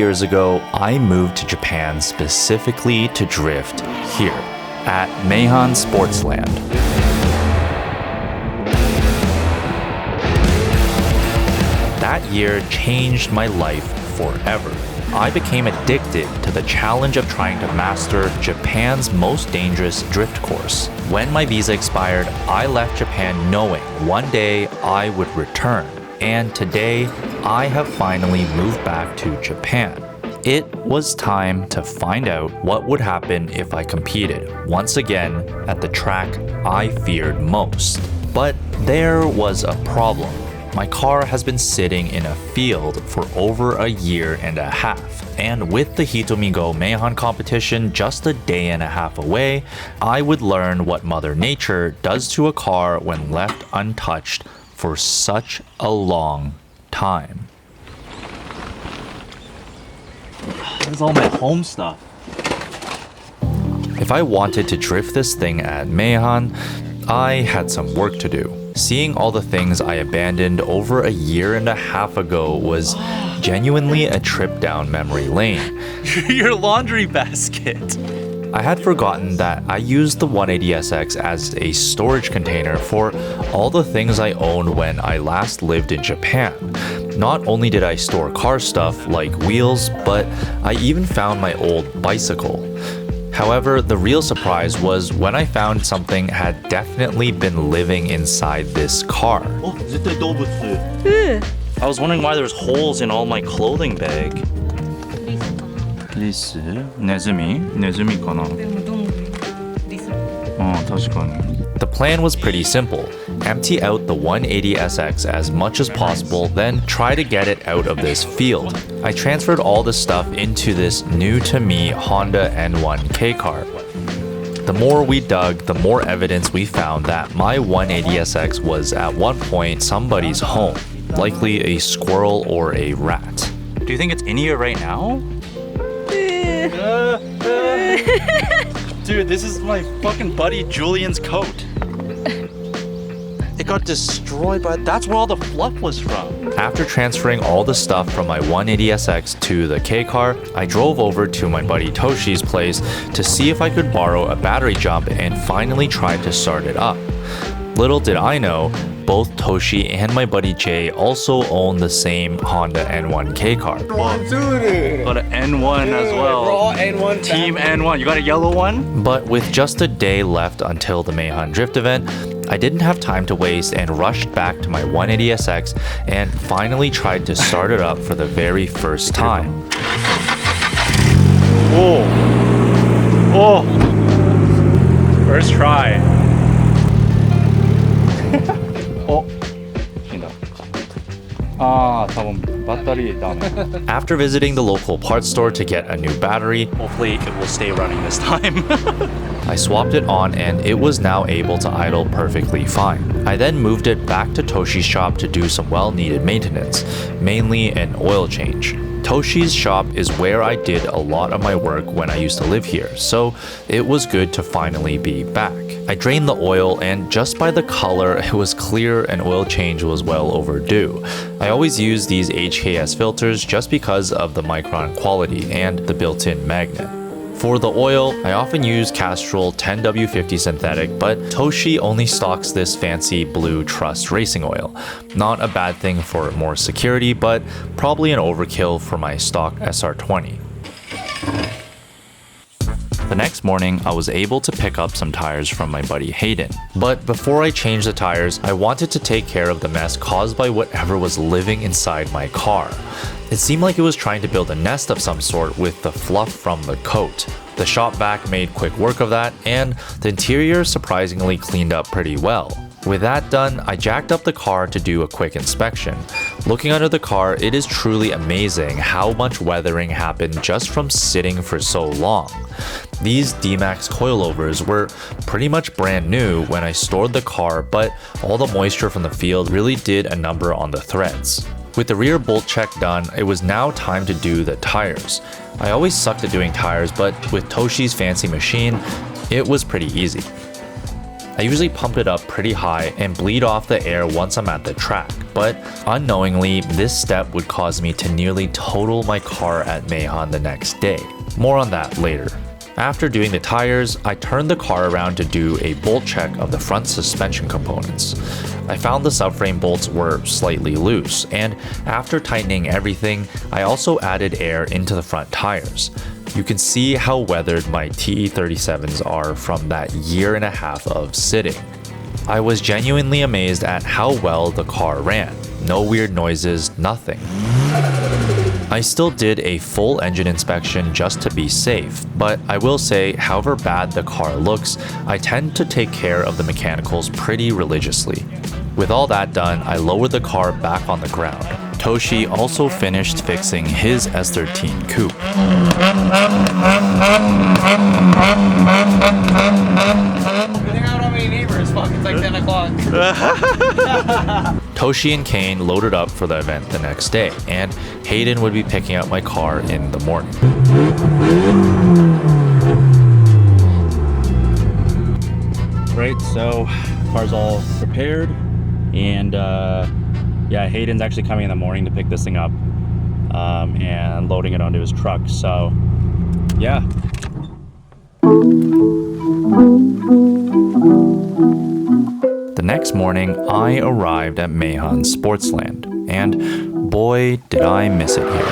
years ago, I moved to Japan specifically to drift here at Meihan Sportsland. That year changed my life forever. I became addicted to the challenge of trying to master Japan's most dangerous drift course. When my visa expired, I left Japan knowing one day I would return. And today, I have finally moved back to Japan. It was time to find out what would happen if I competed once again at the track I feared most. But there was a problem. My car has been sitting in a field for over a year and a half. And with the Hitomi Go Meihan competition just a day and a half away, I would learn what Mother Nature does to a car when left untouched for such a long time. That's all my home stuff. If I wanted to drift this thing at Meihan, I had some work to do. Seeing all the things I abandoned over a year and a half ago was genuinely a trip down memory lane. Your laundry basket. I had forgotten that I used the 180SX as a storage container for all the things I owned when I last lived in Japan. Not only did I store car stuff like wheels, but I even found my old bicycle. However, the real surprise was when I found something had definitely been living inside this car. I was wondering why there's holes in all my clothing bag. 리스, 네즈미かな? The plan was pretty simple. Empty out the 180SX as much as possible, then try to get it out of this field. I transferred all the stuff into this new-to-me Honda N1 K car. The more we dug, the more evidence we found that my 180SX was at one point somebody's home, likely a squirrel or a rat. Do you think it's in here right now? Dude, this is my fucking buddy Julian's coat. It got destroyed, but that's where all the fluff was from. After transferring all the stuff from my 180SX to the K car, I drove over to my buddy Toshi's place to see if I could borrow a battery jump and finally tried to start it up. Little did I know, both Toshi and my buddy Jay also own the same Honda N1 K car. Got an N1 as well. We're all N1. Team N1. You got a yellow one? But with just a day left until the Meihan Drift event, I didn't have time to waste and rushed back to my 180SX and finally tried to start it up for the very first time. Oh. First try. After visiting the local parts store to get a new battery, Hopefully it will stay running this time. I swapped it on and it was now able to idle perfectly fine. I then moved it back to Toshi's shop to do some well-needed maintenance, mainly an oil change. Toshi's shop is where I did a lot of my work when I used to live here, so it was good to finally be back. I drained the oil and just by the color, it was clear an oil change was well overdue. I always use these HKS filters just because of the micron quality and the built-in magnet. For the oil, I often use Castrol 10W50 synthetic, but Toshi only stocks this fancy blue Trust racing oil. Not a bad thing for more security, but probably an overkill for my stock SR20. The next morning, I was able to pick up some tires from my buddy Hayden. But before I changed the tires, I wanted to take care of the mess caused by whatever was living inside my car. It seemed like it was trying to build a nest of some sort with the fluff from the coat. The shop vac made quick work of that, and the interior surprisingly cleaned up pretty well. With that done, I jacked up the car to do a quick inspection. Looking under the car, it is truly amazing how much weathering happened just from sitting for so long. These D-Max coilovers were pretty much brand new when I stored the car, but all the moisture from the field really did a number on the threads. With the rear bolt check done, it was now time to do the tires. I always sucked at doing tires, but with Toshi's fancy machine, it was pretty easy. I usually pump it up pretty high and bleed off the air once I'm at the track, but unknowingly, this step would cause me to nearly total my car at Meihan the next day. More on that later. After doing the tires, I turned the car around to do a bolt check of the front suspension components. I found the subframe bolts were slightly loose, and after tightening everything, I also added air into the front tires. You can see how weathered my TE37s are from that year and a half of sitting. I was genuinely amazed at how well the car ran. No weird noises, nothing. I still did a full engine inspection just to be safe, but I will say, however bad the car looks, I tend to take care of the mechanicals pretty religiously. With all that done, I lowered the car back on the ground. Toshi also finished fixing his S13 coupe. It's like 10 o'clock. Toshi and Kane loaded up for the event the next day, and Hayden would be picking up my car in the morning. Right, so car's all prepared, and yeah, Hayden's actually coming in the morning to pick this thing up and loading it onto his truck. So yeah. The next morning, I arrived at Meihan Sportsland, and boy, did I miss it here.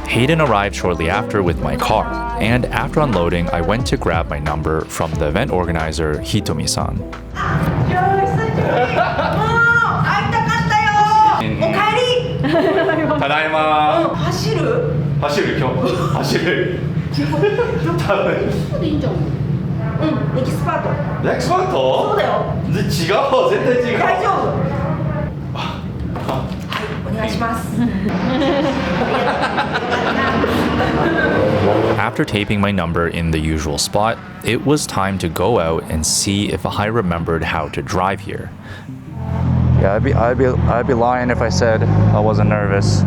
Hayden arrived shortly after with my car, and after unloading, I went to grab my number from the event organizer, Hitomi-san. Tadaima. 走る？走る今日。走る。でいいんじゃん。うん、エキスパート。エキスパーそト？うだよ。違う、絶対違う。大丈夫。はい、お願いします。 After taping my number in the usual spot, it was time to go out and see if I remembered how to drive here. Yeah, I'd be lying if I said I wasn't nervous.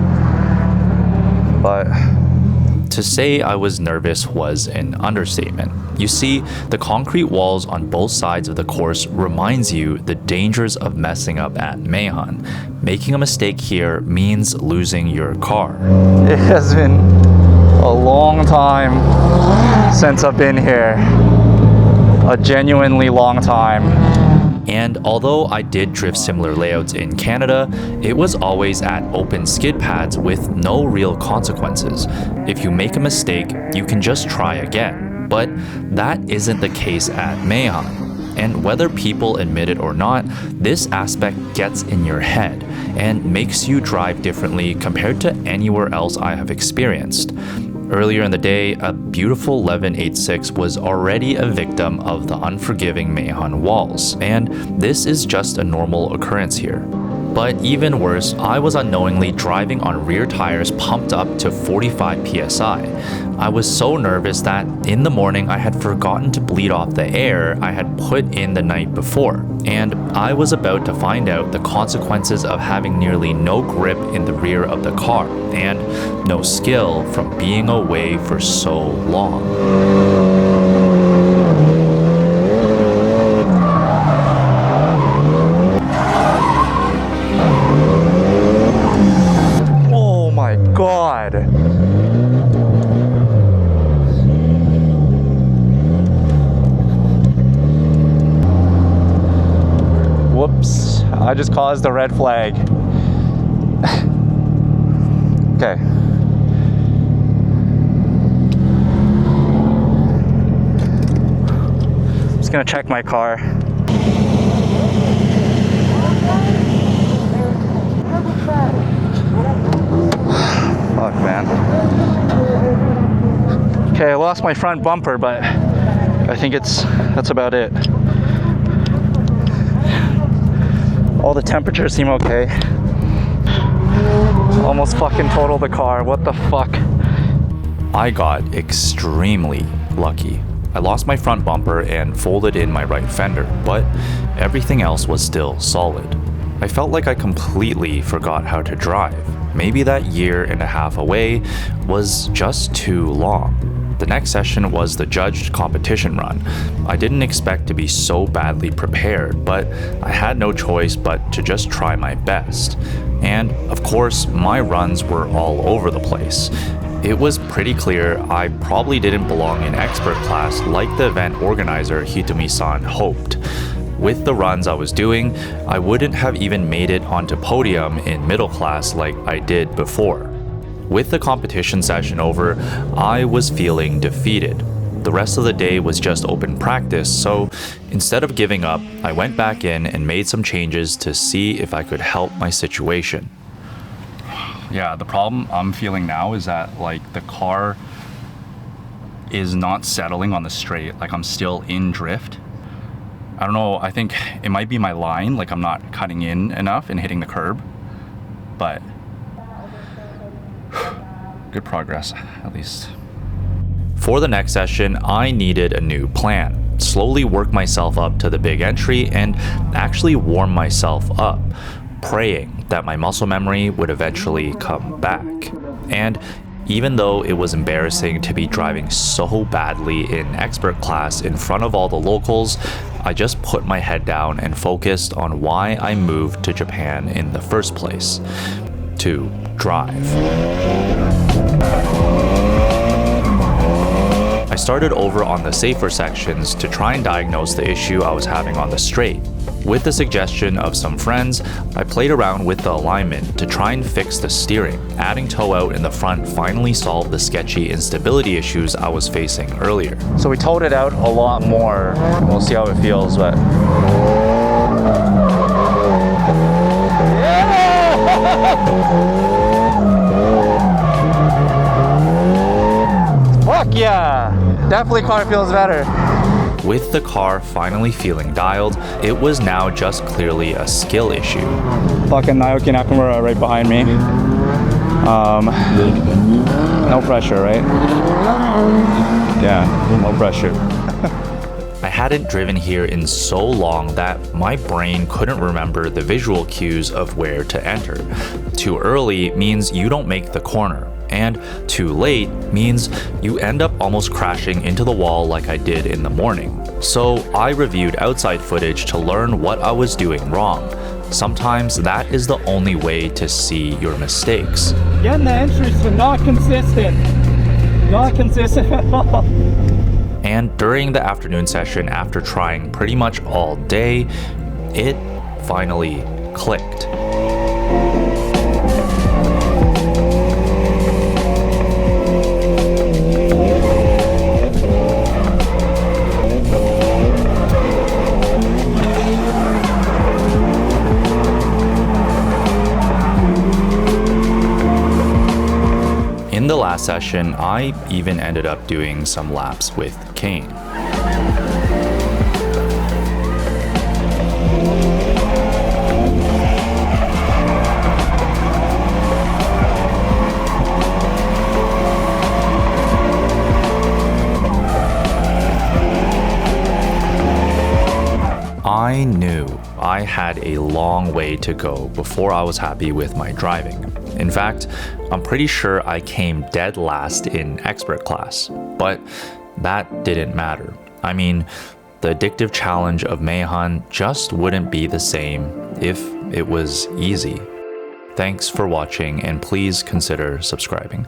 But to say I was nervous was an understatement. You see, the concrete walls on both sides of the course reminds you the dangers of messing up at Meihan. Making a mistake here means losing your car. it has been a long time since I've been here. A genuinely long time. And although I did drift similar layouts in Canada, it was always at open skid pads with no real consequences. If you make a mistake, you can just try again. But that isn't the case at Meihan. And whether people admit it or not, this aspect gets in your head and makes you drive differently compared to anywhere else I have experienced. Earlier in the day, a beautiful 1186 was already a victim of the unforgiving Meihan walls, and this is just a normal occurrence here. But even worse, I was unknowingly driving on rear tires pumped up to 45 psi. I was so nervous that in the morning I had forgotten to bleed off the air I had put in the night before, and I was about to find out the consequences of having nearly no grip in the rear of the car and no skill from being away for so long. God. Whoops, I just caused a red flag. Okay. I'm just gonna check my car. Fuck, man. Okay, I lost my front bumper, but I think that's about it. All the temperatures seem okay. Almost fucking totaled the car. What the fuck? I got extremely lucky. I lost my front bumper and folded in my right fender, but everything else was still solid. I felt like I completely forgot how to drive. Maybe that year and a half away was just too long. The next session was the judged competition run. I didn't expect to be so badly prepared, but I had no choice but to just try my best. And of course, my runs were all over the place. It was pretty clear I probably didn't belong in expert class like the event organizer Hitomi-san hoped. With the runs I was doing, I wouldn't have even made it onto podium in middle class like I did before. With the competition session over, I was feeling defeated. The rest of the day was just open practice, so instead of giving up, I went back in and made some changes to see if I could help my situation. Yeah, the problem I'm feeling now is that the car is not settling on the straight. I'm still in drift. I don't know, I think it might be my line, I'm not cutting in enough and hitting the curb, but good progress, at least. For the next session, I needed a new plan. Slowly work myself up to the big entry and actually warm myself up, praying that my muscle memory would eventually come back. And even though it was embarrassing to be driving so badly in expert class in front of all the locals, I just put my head down and focused on why I moved to Japan in the first place: to drive. I started over on the safer sections to try and diagnose the issue I was having on the straight. With the suggestion of some friends, I played around with the alignment to try and fix the steering. Adding toe out in the front finally solved the sketchy instability issues I was facing earlier. So we towed it out a lot more. We'll see how it feels, but... Fuck yeah! Definitely car feels better. With the car finally feeling dialed, it was now just clearly a skill issue. Fucking Naoki Nakamura right behind me. No pressure, right? Yeah, no pressure. I hadn't driven here in so long that my brain couldn't remember the visual cues of where to enter. Too early means you don't make the corner, and too late means you end up almost crashing into the wall like I did in the morning. So I reviewed outside footage to learn what I was doing wrong. Sometimes that is the only way to see your mistakes. Getting the entries were not consistent. Not consistent at all. And during the afternoon session, after trying pretty much all day, it finally clicked. In the last session, I even ended up doing some laps with Kane. I knew I had a long way to go before I was happy with my driving. In fact, I'm pretty sure I came dead last in expert class, but that didn't matter. I mean, the addictive challenge of Meihan just wouldn't be the same if it was easy. Thanks for watching, and please consider subscribing.